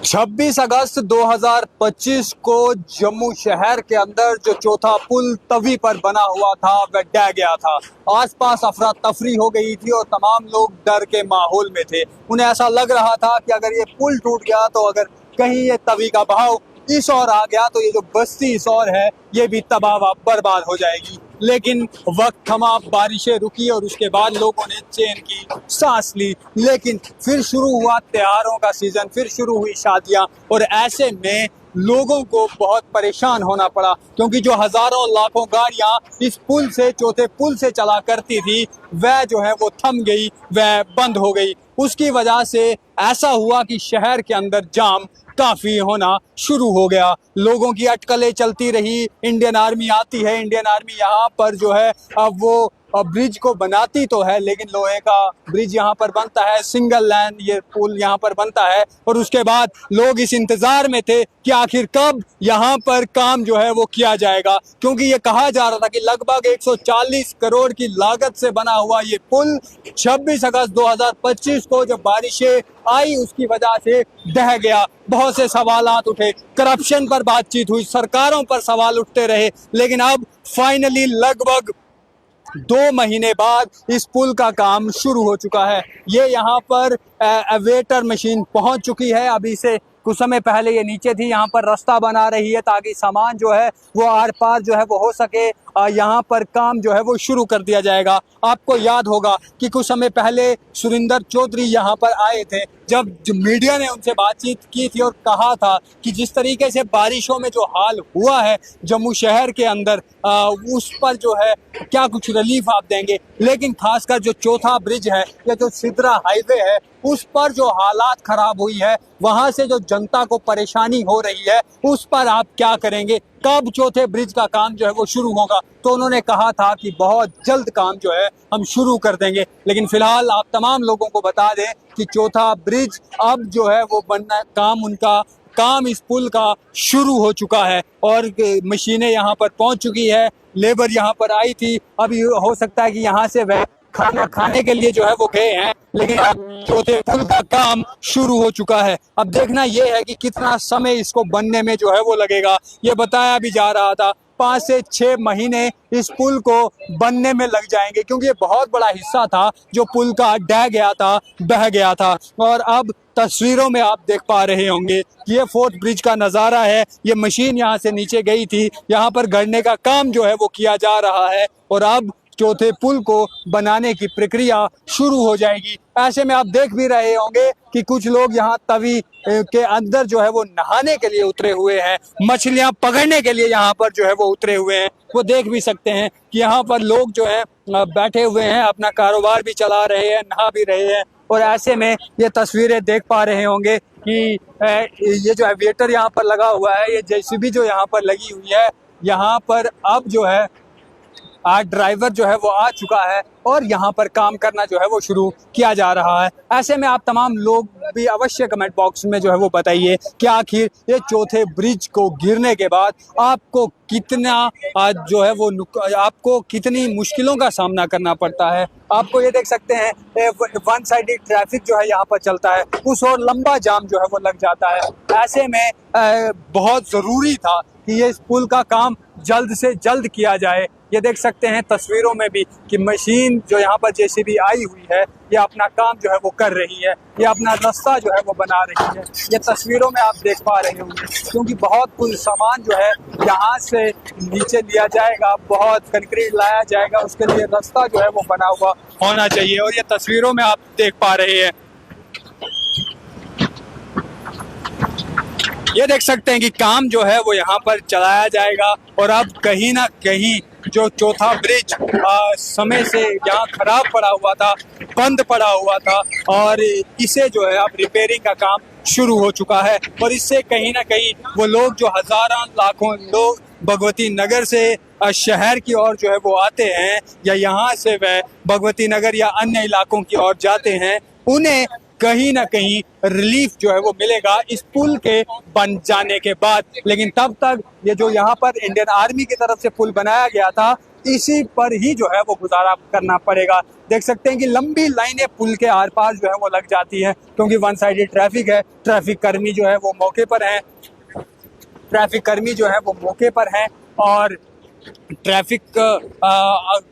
26 अगस्त 2025 को जम्मू शहर के अंदर जो चौथा पुल तवी पर बना हुआ था वह ढह गया था। आसपास अफरा तफरी हो गई थी और तमाम लोग डर के माहौल में थे। उन्हें ऐसा लग रहा था कि अगर ये पुल टूट गया तो अगर कहीं ये तवी का बहाव इस ओर आ गया तो ये जो बस्ती इस ओर है ये भी तबाह बर्बाद हो जाएगी। लेकिन वक्त थमा, बारिशें रुकी और उसके बाद लोगों ने चैन की सांस ली। लेकिन फिर शुरू हुआ त्योहारों का सीजन, फिर शुरू हुई शादियां और ऐसे में लोगों को बहुत परेशान होना पड़ा, क्योंकि जो हजारों लाखों गाड़ियां इस पुल से, चौथे पुल से चला करती थी, वह जो है वो थम गई, वह बंद हो गई। उसकी वजह से ऐसा हुआ कि शहर के अंदर जाम काफी होना शुरू हो गया। लोगों की अटकलें चलती रही। इंडियन आर्मी आती है, इंडियन आर्मी यहाँ पर जो है अब वो ब्रिज को बनाती तो है, लेकिन लोहे का ब्रिज यहाँ पर बनता है, सिंगल लाइन ये पुल यहाँ पर बनता है। और उसके बाद लोग इस इंतजार में थे कि आखिर कब यहाँ पर काम जो है वो किया जाएगा, क्योंकि ये कहा जा रहा था कि लगभग 140 करोड़ की लागत से बना हुआ ये पुल 26 अगस्त 2025 को जब बारिशें आई उसकी वजह से ढह गया। बहुत से सवालात उठे, करप्शन पर बातचीत हुई, सरकारों पर सवाल उठते रहे, लेकिन अब फाइनली लगभग 2 महीने बाद इस पुल का काम शुरू हो चुका है। ये यहाँ पर एवेटर मशीन पहुंच चुकी है। अभी से कुछ समय पहले ये नीचे थी, यहाँ पर रास्ता बना रही है ताकि सामान जो है वो आर पार जो है वो हो सके। यहाँ पर काम जो है वो शुरू कर दिया जाएगा। आपको याद होगा कि कुछ समय पहले सुरिंदर चौधरी यहाँ पर आए थे, जब मीडिया ने उनसे बातचीत की थी और कहा था कि जिस तरीके से बारिशों में जो हाल हुआ है जम्मू शहर के अंदर, उस पर जो है क्या कुछ रिलीफ आप देंगे। लेकिन खासकर जो चौथा ब्रिज है या जो सिद्रा हाईवे है उस पर जो हालात खराब हुई है, वहां से जो जनता को परेशानी हो रही है, उस पर आप क्या करेंगे, कब चौथे ब्रिज का काम जो है वो शुरू होगा। तो उन्होंने कहा था कि बहुत जल्द काम जो है हम शुरू कर देंगे। लेकिन फिलहाल आप तमाम लोगों को बता दें कि चौथा ब्रिज अब जो है वो बनना, काम इस पुल का शुरू हो चुका है और मशीनें यहाँ पर पहुंच चुकी है, लेबर यहाँ पर आई थी। अभी हो सकता है कि यहाँ से वह खाना खाने के लिए जो है वो गए हैं, लेकिन अब चौथे पुल का काम शुरू हो चुका है। अब देखना यह है कि कितना समय इसको बनने में जो है वो लगेगा। ये बताया भी जा रहा था 5 से 6 महीने इस पुल को बनने में लग जाएंगे, क्योंकि ये बहुत बड़ा हिस्सा था जो पुल का ढह गया था, बह गया था। और अब तस्वीरों में आप देख पा रहे होंगे कि ये फोर्थ ब्रिज का नज़ारा है। ये मशीन यहाँ से नीचे गई थी, यहाँ पर गढ़ने का काम जो है वो किया जा रहा है और अब चौथे पुल को बनाने की प्रक्रिया शुरू हो जाएगी। ऐसे में आप देख भी रहे होंगे कि कुछ लोग यहाँ तवी के अंदर जो है वो नहाने के लिए उतरे हुए हैं, मछलियां पकड़ने के लिए यहाँ पर जो है वो उतरे हुए हैं। वो देख भी सकते हैं कि यहाँ पर लोग जो है बैठे हुए हैं, अपना कारोबार भी चला रहे हैं, नहा भी रहे हैं। और ऐसे में ये तस्वीरें देख पा रहे होंगे कि ये जो एविएटर यहाँ पर लगा हुआ है, ये जेसीबी जो यहाँ पर लगी हुई है, यहाँ पर अब जो है आज ड्राइवर जो है वो आ चुका है और यहाँ पर काम करना जो है वो शुरू किया जा रहा है। ऐसे में आप तमाम लोग भी अवश्य कमेंट बॉक्स में जो है वो बताइए कि आखिर ये चौथे ब्रिज को गिरने के बाद आपको कितना जो है वो आपको कितनी मुश्किलों का सामना करना पड़ता है। आपको ये देख सकते हैं वन साइडेड ट्रैफिक जो है यहाँ पर चलता है, उस और लंबा जाम जो है वो लग जाता है। ऐसे में बहुत ज़रूरी था कि ये इस पुल का काम जल्द से जल्द किया जाए। ये देख सकते हैं तस्वीरों में भी कि मशीन जो यहाँ पर जेसीबी आई हुई है ये अपना काम जो है वो कर रही है, ये अपना रास्ता जो है वो बना रही है। ये तस्वीरों में आप देख पा रहे होंगे, क्योंकि बहुत कुछ सामान जो है यहाँ से नीचे लिया जाएगा, बहुत कंक्रीट लाया जाएगा, उसके लिए रास्ता जो है वो बना हुआ होना चाहिए। और ये तस्वीरों में आप देख पा रहे हैं, ये देख सकते हैं कि काम जो है वो यहाँ पर चलाया जाएगा। और अब कहीं ना कहीं जो चौथा ब्रिज समय से यहाँ खराब पड़ा हुआ था, बंद पड़ा हुआ था, और इसे जो है अब रिपेयरिंग का काम शुरू हो चुका है। और इससे कहीं ना कहीं वो लोग जो हजारों लाखों लोग भगवती नगर से शहर की ओर जो है वो आते हैं, या यहाँ से वह भगवती नगर या अन्य इलाकों की ओर जाते हैं, उन्हें कहीं ना कहीं रिलीफ जो है वो मिलेगा इस पुल के बन जाने के बाद। लेकिन तब तक ये जो यहाँ पर इंडियन आर्मी की तरफ से पुल बनाया गया था, इसी पर ही जो है वो गुजारा करना पड़ेगा। देख सकते हैं कि लंबी लाइनें पुल के आर पार जो है वो लग जाती हैं, क्योंकि वन साइडेड ट्रैफिक है। ट्रैफिक कर्मी जो है वो मौके पर हैं, ट्रैफिक कर्मी जो है वो मौके पर हैं और ट्रैफिक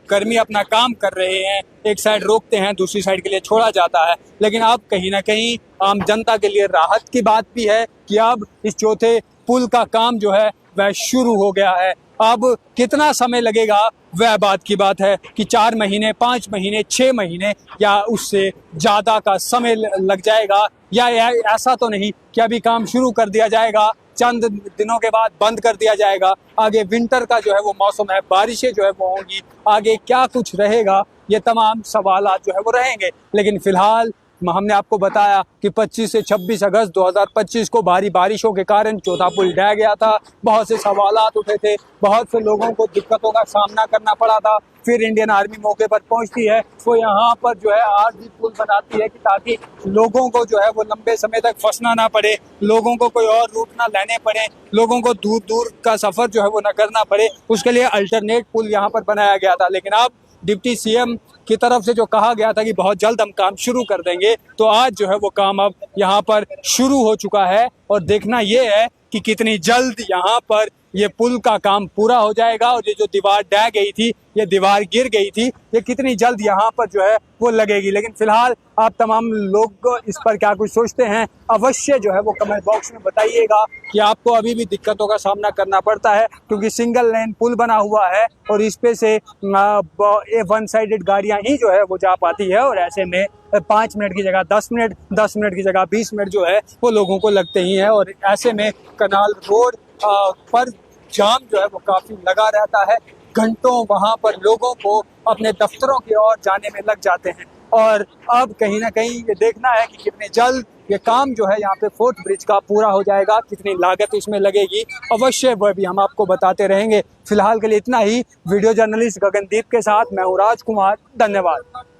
कर्मी अपना काम कर रहे हैं। एक साइड रोकते हैं, दूसरी साइड के लिए छोड़ा जाता है। लेकिन अब कहीं ना कहीं आम जनता के लिए राहत की बात भी है कि अब इस चौथे पुल का काम जो है वह शुरू हो गया है। अब कितना समय लगेगा वह बात की बात है कि 4 महीने, 5 महीने, 6 महीने या उससे ज़्यादा का समय लग जाएगा, या ऐसा तो नहीं कि अभी काम शुरू कर दिया जाएगा, चंद दिनों के बाद बंद कर दिया जाएगा। आगे विंटर का जो है वो मौसम है, बारिशें जो है वो होंगी, आगे क्या कुछ रहेगा, ये तमाम सवालात जो है वो रहेंगे। लेकिन फिलहाल हमने आपको बताया कि 25 से 26 अगस्त 2025 को भारी बारिशों के कारण चौथा पुल ढह गया था। बहुत से सवालात उठे थे, बहुत से लोगों को दिक्कतों का सामना करना पड़ा था। फिर इंडियन आर्मी मौके पर पहुंचती है, वो यहाँ पर जो है आज भी पुल बनाती है कि ताकि लोगों को जो है वो लंबे समय तक फंसना ना पड़े, लोगों को कोई और रूट ना लेने पड़े, लोगों को दूर दूर का सफर जो है वो ना करना पड़े। उसके लिए अल्टरनेट पुल यहाँ पर बनाया गया था। लेकिन अब डिप्टी सीएम की तरफ से जो कहा गया था कि बहुत जल्द हम काम शुरू कर देंगे, तो आज जो है वो काम अब यहाँ पर शुरू हो चुका है। और देखना ये है कि कितनी जल्द यहाँ पर ये पुल का काम पूरा हो जाएगा और ये जो दीवार ढह गई थी, ये दीवार गिर गई थी, ये कितनी जल्द यहाँ पर जो है वो लगेगी। लेकिन फिलहाल आप तमाम लोग इस पर क्या कुछ सोचते हैं, अवश्य जो है वो कमेंट बॉक्स में बताइएगा कि आपको अभी भी दिक्कतों का सामना करना पड़ता है, क्योंकि सिंगल लेन पुल बना हुआ है और इस पे से वन साइडेड गाड़ियां ही जो है वो जा पाती है। और ऐसे में 5 मिनट की जगह 10 मिनट, 10 मिनट की जगह 20 मिनट जो है वो लोगों को लगते ही हैं। और ऐसे में कनाल रोड पर जाम जो है वो काफी लगा रहता है। घंटों वहां पर लोगों को अपने दफ्तरों की ओर जाने में लग जाते हैं। और अब कहीं ना कहीं ये देखना है कि कितने जल्द ये काम जो है यहाँ पे फोर्ट ब्रिज का पूरा हो जाएगा, कितनी लागत इसमें लगेगी, अवश्य वह भी हम आपको बताते रहेंगे। फिलहाल के लिए इतना ही। वीडियो जर्नलिस्ट गगनदीप के साथ मैं हूँ राजकुमार। धन्यवाद।